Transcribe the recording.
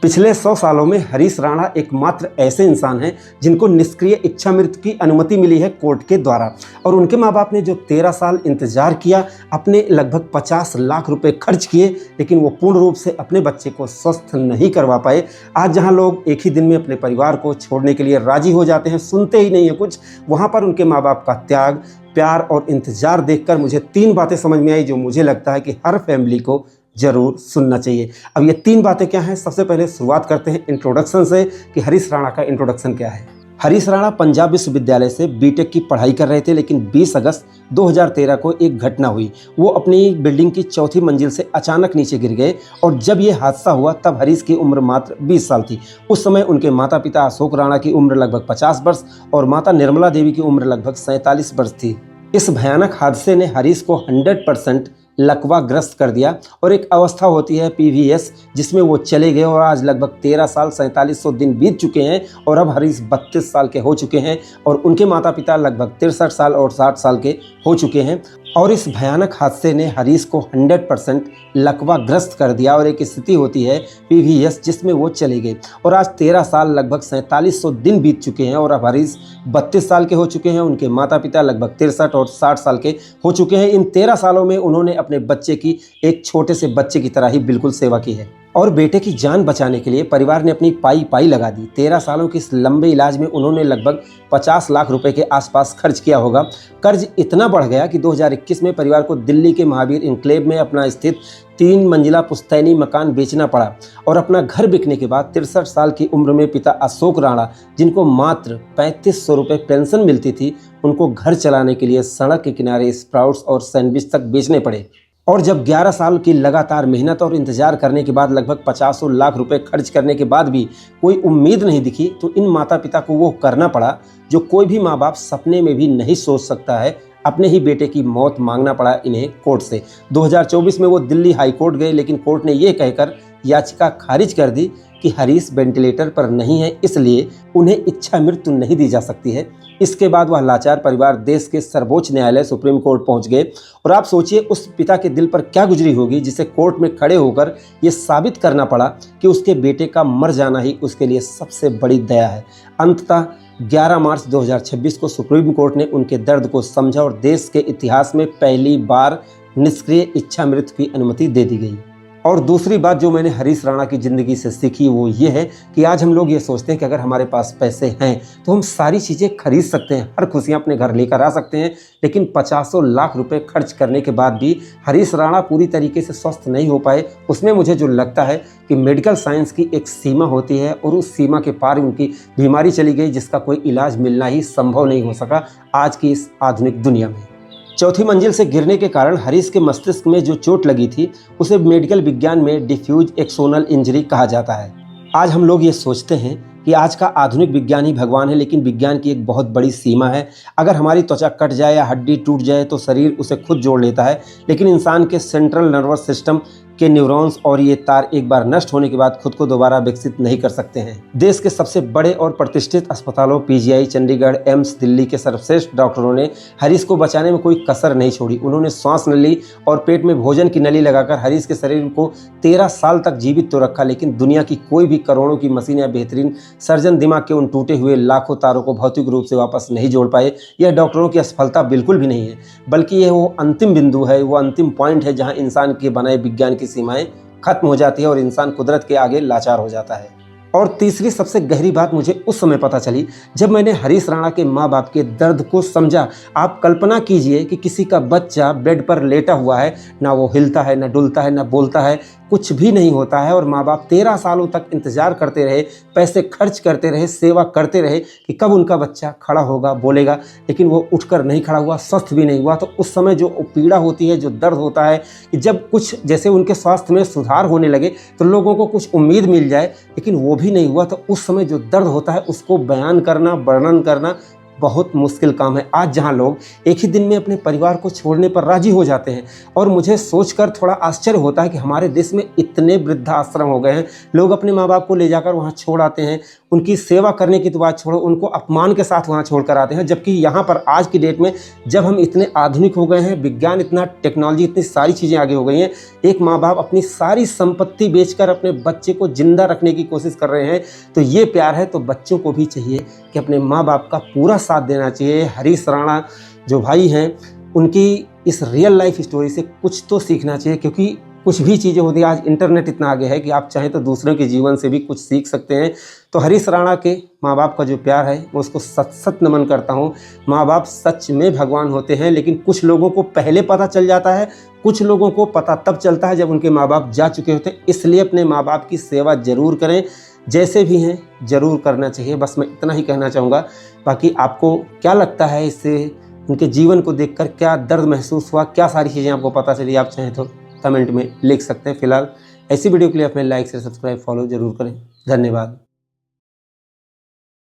पिछले 100 सालों में हरीश राणा एकमात्र ऐसे इंसान हैं जिनको निष्क्रिय इच्छा मृत्यु की अनुमति मिली है कोर्ट के द्वारा। और उनके माँ बाप ने जो 13 साल इंतजार किया, अपने लगभग 50 लाख रुपए खर्च किए, लेकिन वो पूर्ण रूप से अपने बच्चे को स्वस्थ नहीं करवा पाए। आज जहां लोग एक ही दिन में अपने परिवार को छोड़ने के लिए राजी हो जाते हैं, सुनते ही नहीं है कुछ, वहां पर उनके माँ बाप का त्याग, प्यार और इंतजार देखकर मुझे 3 बातें समझ में आई जो मुझे लगता है कि हर फैमिली को जरूर सुनना चाहिए। अब ये 3 बातें क्या हैं? सबसे पहले शुरुआत करते हैं इंट्रोडक्शन से कि हरीश राणा का इंट्रोडक्शन क्या है। हरीश राणा पंजाब विश्वविद्यालय से बीटेक की पढ़ाई कर रहे थे, लेकिन 20 अगस्त 2013 को एक घटना हुई। वो अपनी बिल्डिंग की 4थी मंजिल से अचानक नीचे गिर गए और जब ये हादसा हुआ तब हरीश की उम्र मात्र 20 साल थी। उस समय उनके माता पिता अशोक राणा की उम्र लगभग 50 वर्ष और माता निर्मला देवी की उम्र लगभग 47 वर्ष थी। इस भयानक हादसे ने हरीश को 100% लकवाग्रस्त कर दिया और एक अवस्था होती है पीवीएस, जिसमें वो चले गए और आज लगभग 13 साल 4700 दिन बीत चुके हैं और अब हरीश 32 साल के हो चुके हैं और उनके माता पिता लगभग 63 साल और 60 साल के हो चुके हैं। और इस भयानक हादसे ने हरीश को 100% लकवाग्रस्त कर दिया और एक स्थिति होती है पीवीएस जिसमें वो चले गए और आज 13 साल लगभग 4700 दिन बीत चुके हैं और अब हरीश 32 साल के हो चुके हैं। उनके माता पिता लगभग 63 और 60 साल के हो चुके हैं। इन 13 सालों में उन्होंने अपने बच्चे की एक छोटे से बच्चे की तरह ही बिल्कुल सेवा की है और बेटे की जान बचाने के लिए परिवार ने अपनी पाई लगा दी। 13 सालों के इस लंबे इलाज में उन्होंने लगभग 50 लाख रुपए के आसपास खर्च किया होगा। कर्ज इतना बढ़ गया कि 2021 में परिवार को दिल्ली के महावीर एन्क्लेव में अपना स्थित 3 मंजिला पुश्तैनी मकान बेचना पड़ा और अपना घर बिकने के बाद 63 साल की उम्र में पिता अशोक राणा, जिनको मात्र 3500 रुपये पेंशन मिलती थी, उनको घर चलाने के लिए सड़क के किनारे स्प्राउट्स और सैंडविच तक बेचने पड़े। और जब 11 साल की लगातार मेहनत और इंतजार करने के बाद लगभग 50 लाख रुपए खर्च करने के बाद भी कोई उम्मीद नहीं दिखी, तो इन माता पिता को वो करना पड़ा जो कोई भी माँ बाप सपने में भी नहीं सोच सकता है। अपने ही बेटे की मौत मांगना पड़ा इन्हें कोर्ट से। 2024 में वो दिल्ली हाई कोर्ट गए, लेकिन कोर्ट ने ये कहकर याचिका खारिज कर दी कि हरीश वेंटिलेटर पर नहीं है, इसलिए उन्हें इच्छा मृत्यु नहीं दी जा सकती है। इसके बाद वह लाचार परिवार देश के सर्वोच्च न्यायालय सुप्रीम कोर्ट पहुंच गए और आप सोचिए उस पिता के दिल पर क्या गुजरी होगी जिसे कोर्ट में खड़े होकर यह साबित करना पड़ा कि उसके बेटे का मर जाना ही उसके लिए सबसे बड़ी दया है। अंततः 11 मार्च 2026 को सुप्रीम कोर्ट ने उनके दर्द को समझा और देश के इतिहास में पहली बार निष्क्रिय इच्छा मृत्यु की अनुमति दे दी गई। और दूसरी बात जो मैंने हरीश राणा की ज़िंदगी से सीखी वो ये है कि आज हम लोग ये सोचते हैं कि अगर हमारे पास पैसे हैं तो हम सारी चीज़ें खरीद सकते हैं, हर खुशियाँ अपने घर लेकर आ सकते हैं, लेकिन 50 लाख रुपए खर्च करने के बाद भी हरीश राणा पूरी तरीके से स्वस्थ नहीं हो पाए। उसमें मुझे जो लगता है कि मेडिकल साइंस की एक सीमा होती है और उस सीमा के पार उनकी बीमारी चली गई जिसका कोई इलाज मिलना ही संभव नहीं हो सका आज की इस आधुनिक दुनिया में। 4थी मंजिल से गिरने के कारण हरीश के मस्तिष्क में जो चोट लगी थी उसे मेडिकल विज्ञान में डिफ्यूज एक्सोनल इंजरी कहा जाता है। आज हम लोग ये सोचते हैं कि आज का आधुनिक विज्ञान ही भगवान है, लेकिन विज्ञान की एक बहुत बड़ी सीमा है। अगर हमारी त्वचा कट जाए या हड्डी टूट जाए तो शरीर उसे खुद जोड़ लेता है, लेकिन इंसान के सेंट्रल नर्वस सिस्टम के न्यूरॉन्स और ये तार एक बार नष्ट होने के बाद खुद को दोबारा विकसित नहीं कर सकते हैं। देश के सबसे बड़े और प्रतिष्ठित अस्पतालों पीजीआई चंडीगढ़, एम्स दिल्ली के सर्वश्रेष्ठ डॉक्टरों ने हरीश को बचाने में कोई कसर नहीं छोड़ी। उन्होंने श्वास नली और पेट में भोजन की नली लगाकर हरीश के शरीर को 13 साल तक जीवित तो रखा, लेकिन दुनिया की कोई भी करोड़ों की मशीन या बेहतरीन सर्जन दिमाग के उन टूटे हुए लाखों तारों को भौतिक रूप से वापस नहीं जोड़ पाए। यह डॉक्टरों की असफलता बिल्कुल भी नहीं है, बल्कि यह वो अंतिम बिंदु है, वो अंतिम पॉइंट है जहां इंसान के बनाए विज्ञान की सीमाएं खत्म हो जाती है और इंसान कुदरत के आगे लाचार हो जाता है। और तीसरी सबसे गहरी बात मुझे उस समय पता चली जब मैंने हरीश राणा के माँ बाप के दर्द को समझा। आप कल्पना कीजिए कि किसी का बच्चा बेड पर लेटा हुआ है, ना वो हिलता है, ना डुलता है, ना बोलता है, कुछ भी नहीं होता है और माँ बाप 13 सालों तक इंतजार करते रहे, पैसे खर्च करते रहे, सेवा करते रहे कि कब उनका बच्चा खड़ा होगा, बोलेगा, लेकिन वो उठकर नहीं खड़ा हुआ, स्वस्थ भी नहीं हुआ। तो उस समय जो पीड़ा होती है, जो दर्द होता है, जब कुछ जैसे उनके स्वास्थ्य में सुधार होने लगे तो लोगों को कुछ उम्मीद मिल जाए, लेकिन वो भी नहीं हुआ। तो उस समय जो दर्द होता है उसको बयान करना, वर्णन करना बहुत मुश्किल काम है। आज जहां लोग एक ही दिन में अपने परिवार को छोड़ने पर राजी हो जाते हैं, और मुझे सोचकर थोड़ा आश्चर्य होता है कि हमारे देश में इतने वृद्धाश्रम हो गए हैं, लोग अपने माँ बाप को ले जाकर वहाँ छोड़ आते हैं, उनकी सेवा करने की तो बात छोड़ो, उनको अपमान के साथ वहाँ छोड़ कर आते हैं। जबकि यहाँ पर आज की डेट में जब हम इतने आधुनिक हो गए हैं, विज्ञान इतना, टेक्नोलॉजी इतनी सारी चीज़ें आगे हो गई हैं, एक माँ बाप अपनी सारी संपत्ति बेचकर अपने बच्चे को जिंदा रखने की कोशिश कर रहे हैं। तो ये प्यार है, तो बच्चों को भी चाहिए कि अपने माँ बाप का पूरा साथ देना चाहिए। हरीश राणा जो भाई हैं, उनकी इस रियल लाइफ स्टोरी से कुछ तो सीखना चाहिए, क्योंकि कुछ भी चीज़ें होती हैं, आज इंटरनेट इतना आगे है कि आप चाहें तो दूसरों के जीवन से भी कुछ सीख सकते हैं। तो हरीश राणा के माँ बाप का जो प्यार है, मैं उसको सत सत नमन करता हूँ। माँ बाप सच में भगवान होते हैं, लेकिन कुछ लोगों को पहले पता चल जाता है, कुछ लोगों को पता तब चलता है जब उनके माँ बाप जा चुके होते हैं। इसलिए अपने माँ बाप की सेवा ज़रूर करें, जैसे भी हैं ज़रूर करना चाहिए। बस मैं इतना ही कहना चाहूँगा। बाकी आपको क्या लगता है, इससे उनके जीवन को देखकर क्या दर्द महसूस हुआ, क्या सारी चीज़ें आपको पता चली, आप चाहें तो कमेंट में लिख सकते हैं। फिलहाल ऐसी वीडियो के लिए अपने लाइक से सब्सक्राइब फॉलो जरूर करें। धन्यवाद।